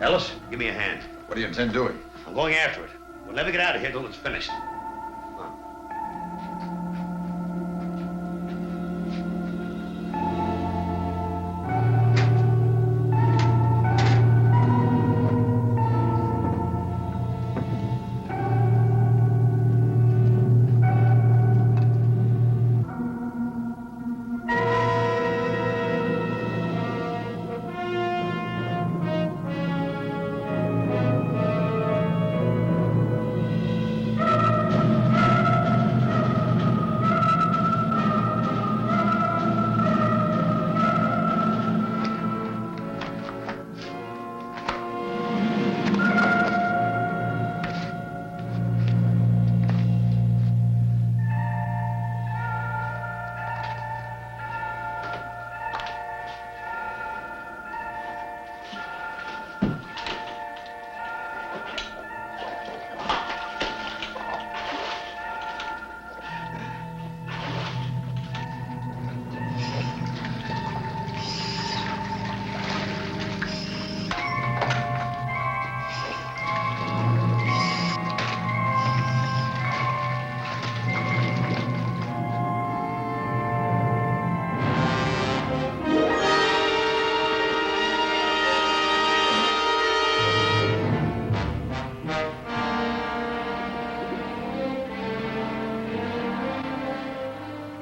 Ellis, give me a hand. What do you intend doing? I'm going after it. We'll never get out of here till it's finished.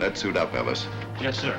Let's suit up, Ellis. Yes, sir.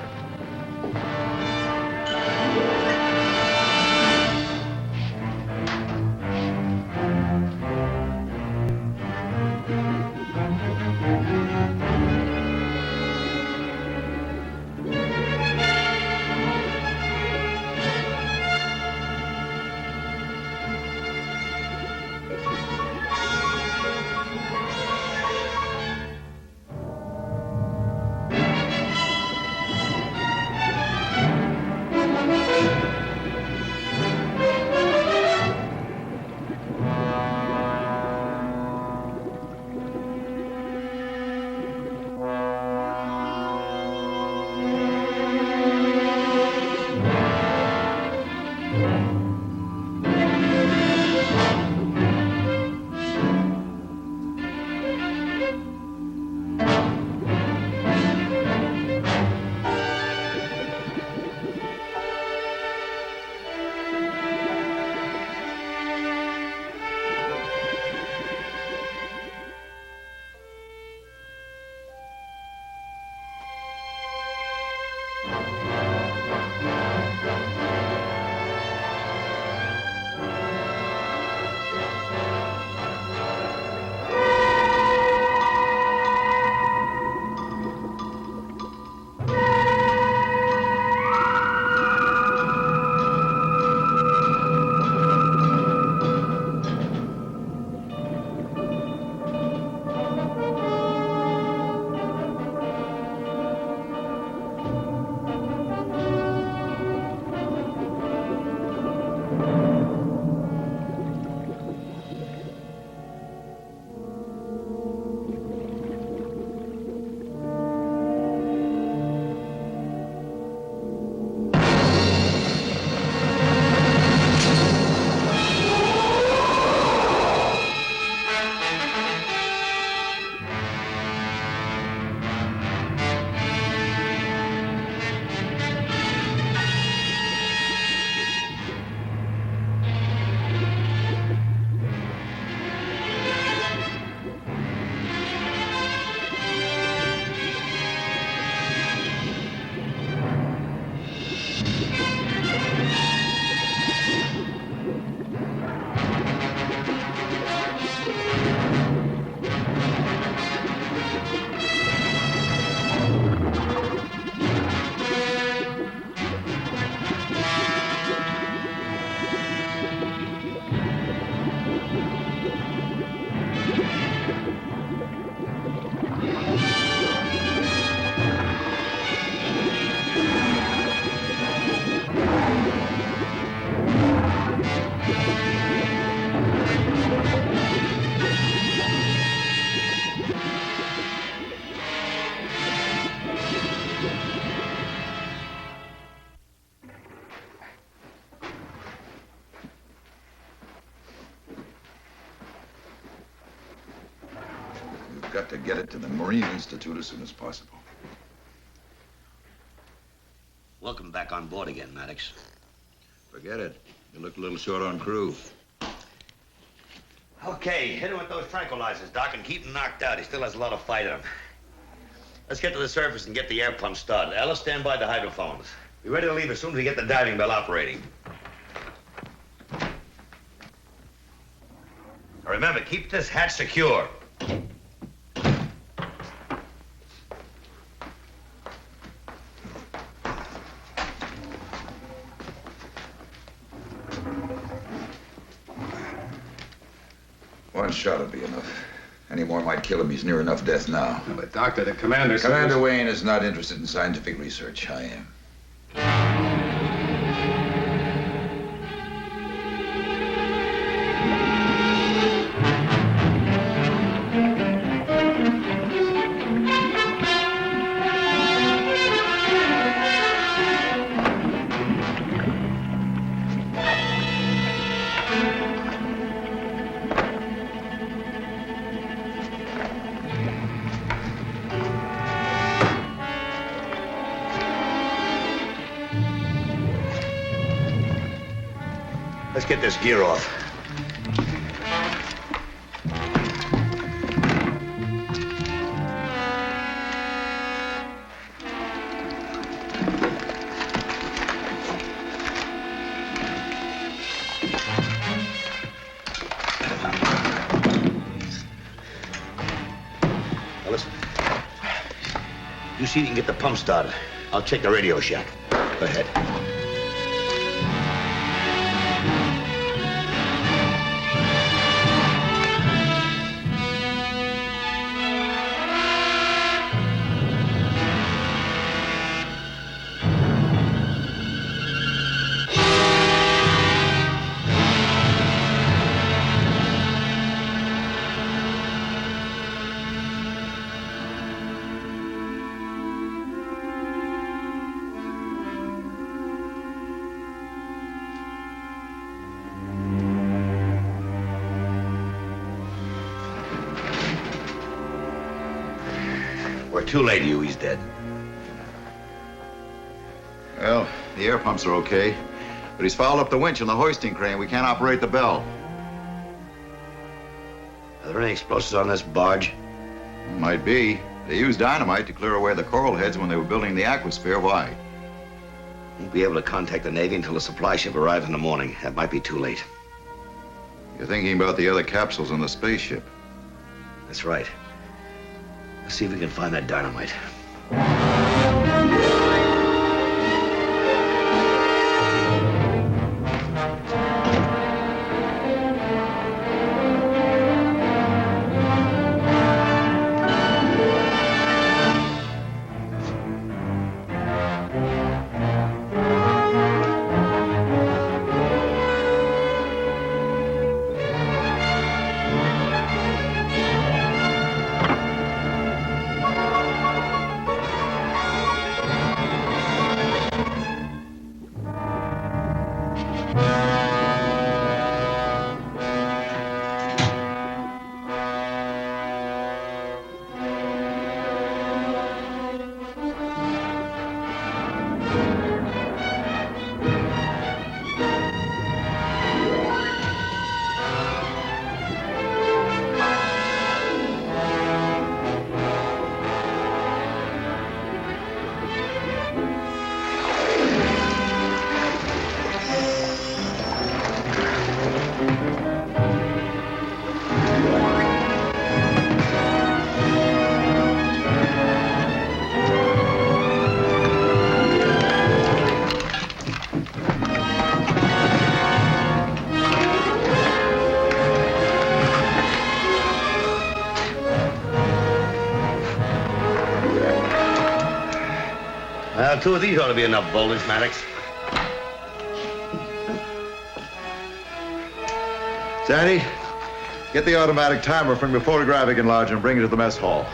get it to the Marine Institute as soon as possible. Welcome back on board again, Maddox. Forget it. You look a little short on crew. Okay, hit him with those tranquilizers, Doc, and keep him knocked out. He still has a lot of fight in him. Let's get to the surface and get the air pump started. Ellis, stand by the hydrophones. Be ready to leave as soon as we get the diving bell operating. Now remember, keep this hatch secure. One shot would be enough. Any more might kill him. He's near enough death now. But, Doctor, the commander says... Commander Wayne is not interested in scientific research. I am. Let's get this gear off. Ellis, you see if you can get the pump started. I'll check the radio shack. Go ahead. Too late, Hugh. He's dead. Well, the air pumps are okay, but he's fouled up the winch and the hoisting crane. We can't operate the bell. Are there any explosives on this barge? Might be. They used dynamite to clear away the coral heads when they were building the aquasphere. Why? Won't be able to contact the Navy until the supply ship arrives in the morning. That might be too late. You're thinking about the other capsules on the spaceship. That's right. Let's see if we can find that dynamite. Two of these ought to be enough voltage, Maddox. Sandy, get the automatic timer from your photographic enlarger and bring it to the mess hall.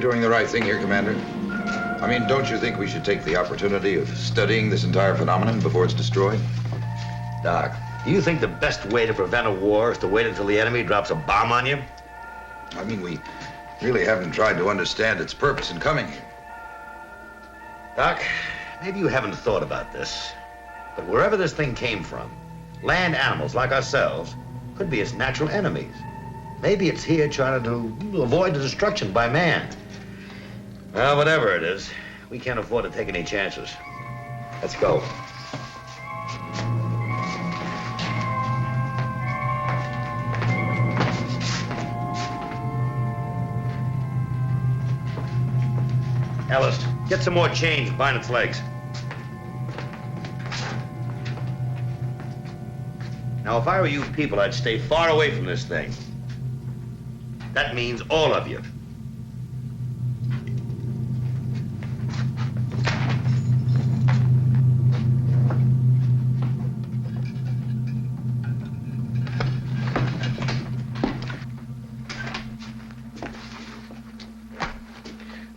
doing the right thing here, Commander? I mean, don't you think we should take the opportunity of studying this entire phenomenon before it's destroyed? Doc, do you think the best way to prevent a war is to wait until the enemy drops a bomb on you? I mean, we really haven't tried to understand its purpose in coming here. Doc, maybe you haven't thought about this, but wherever this thing came from, land animals like ourselves could be its natural enemies. Maybe it's here trying to avoid the destruction by man. Well, whatever it is, we can't afford to take any chances. Let's go. Ellis, get some more change, bind its legs. Now, if I were you people, I'd stay far away from this thing. That means all of you.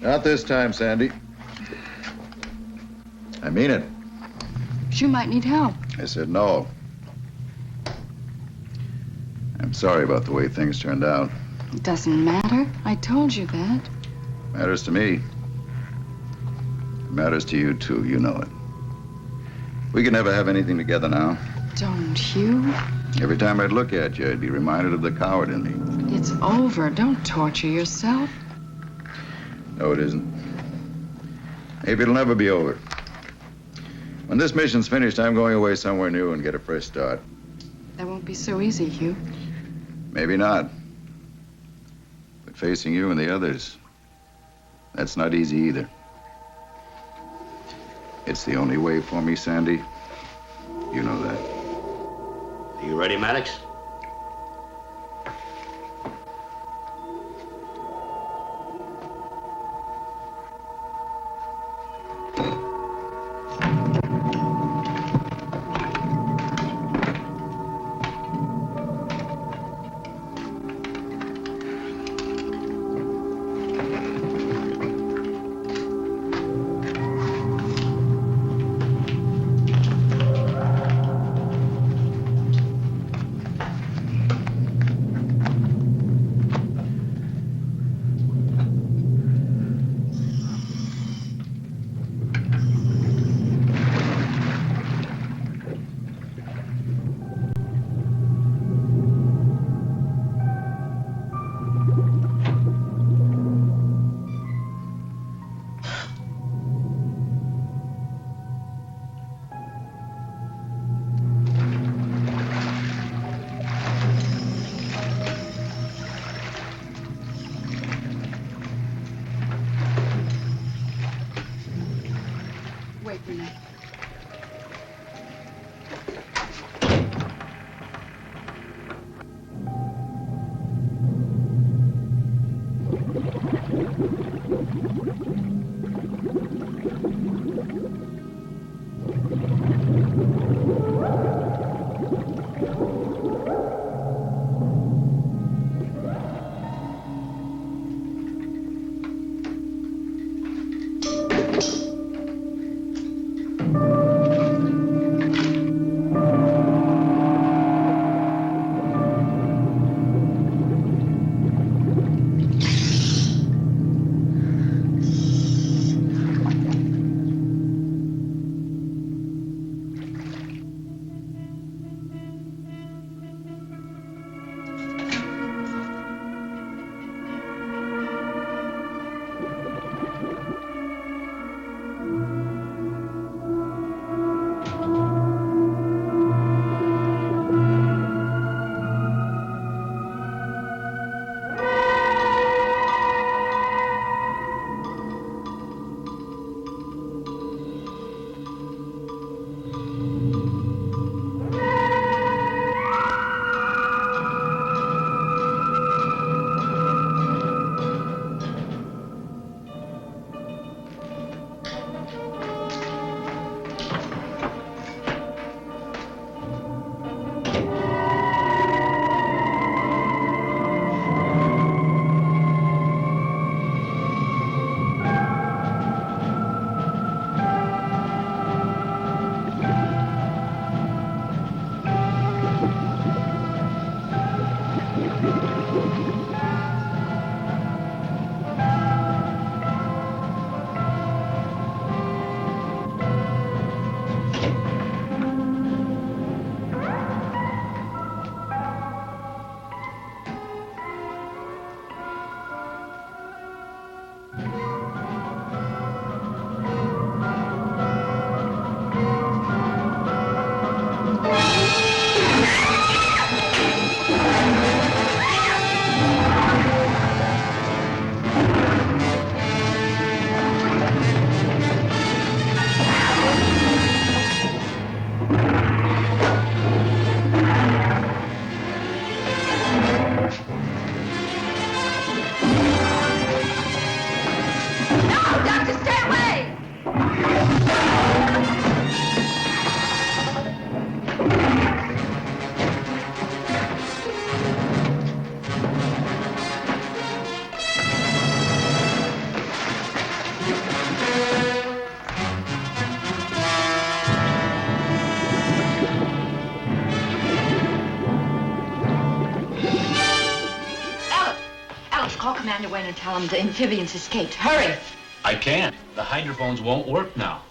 Not this time, Sandy. I mean it. You might need help. I said no. I'm sorry about the way things turned out. It doesn't matter. I told you that. Matters to me. It matters to you, too. You know it. We can never have anything together now. Don't, Hugh. Every time I'd look at you, I'd be reminded of the coward in me. It's over. Don't torture yourself. No, it isn't. Maybe it'll never be over. When this mission's finished, I'm going away somewhere new and get a fresh start. That won't be so easy, Hugh. Maybe not. But facing you and the others, that's not easy either. It's the only way for me, Sandy. You know that. Are you ready, Maddox? Commander Wayne and tell him the amphibians escaped. Hurry! I can't. The hydrophones won't work now.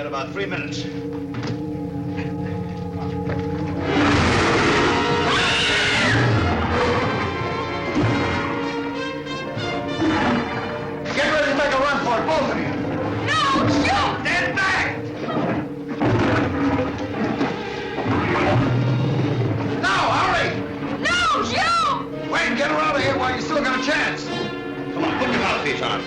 About 3 minutes. Get ready to make a run for it, both of you. No, shoot! Stand back! Now, hurry! No, shoot! Wait, get her out of here while you still got a chance. Come on, put your mouthpiece on.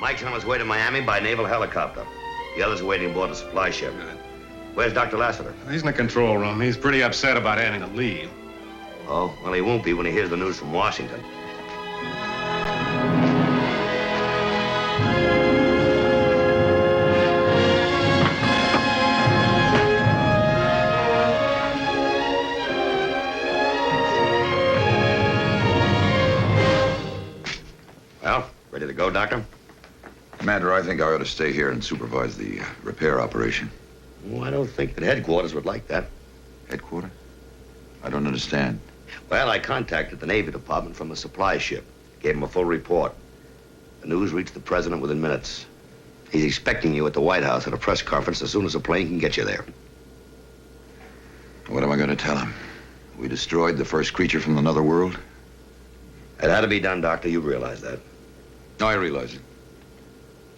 Mike's on his way to Miami by naval helicopter. The others are waiting aboard the supply ship. Where's Dr. LaSatier? He's in the control room. He's pretty upset about having to leave. Oh, well, he won't be when he hears the news from Washington. Well, ready to go, Doctor? Commander, I think I ought to stay here and supervise the repair operation. Well, I don't think that headquarters would like that. Headquarters? I don't understand. Well, I contacted the Navy Department from the supply ship. Gave him a full report. The news reached the president within minutes. He's expecting you at the White House at a press conference as soon as a plane can get you there. What am I going to tell him? We destroyed the first creature from another world? It had to be done, Doctor. You realize that. I realize it.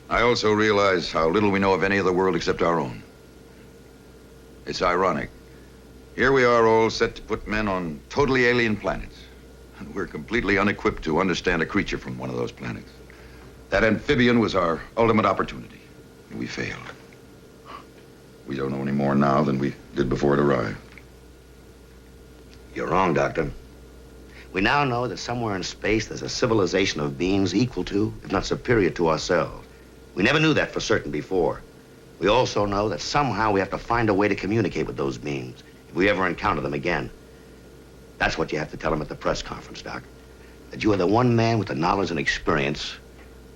I also realize how little we know of any other world except our own. It's ironic. Here we are all set to put men on totally alien planets. And we're completely unequipped to understand a creature from one of those planets. That amphibian was our ultimate opportunity. And we failed. We don't know any more now than we did before it arrived. You're wrong, Doctor. We now know that somewhere in space there's a civilization of beings equal to, if not superior to ourselves. We never knew that for certain before. We also know that somehow we have to find a way to communicate with those beings if we ever encounter them again. That's what you have to tell them at the press conference, Doc. That you are the one man with the knowledge and experience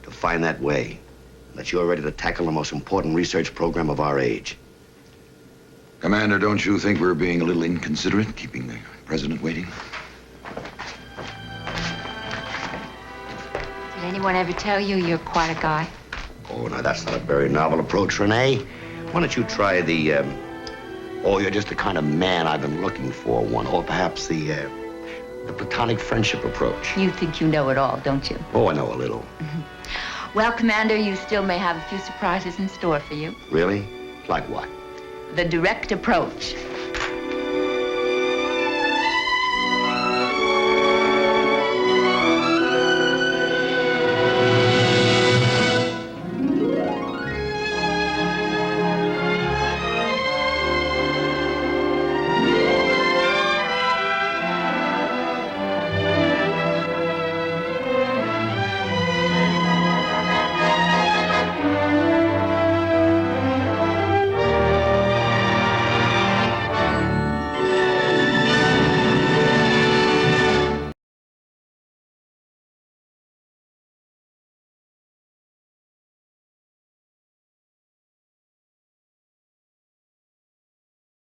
to find that way. And that you're ready to tackle the most important research program of our age. Commander, don't you think we're being a little inconsiderate, keeping the president waiting? Did anyone ever tell you you're quite a guy? Oh, now, that's not a very novel approach, Rene. Why don't you try the, oh, you're just the kind of man I've been looking for one, or perhaps the platonic friendship approach. You think you know it all, don't you? Oh, I know a little. Well, Commander, you still may have a few surprises in store for you. Really? Like what? The direct approach.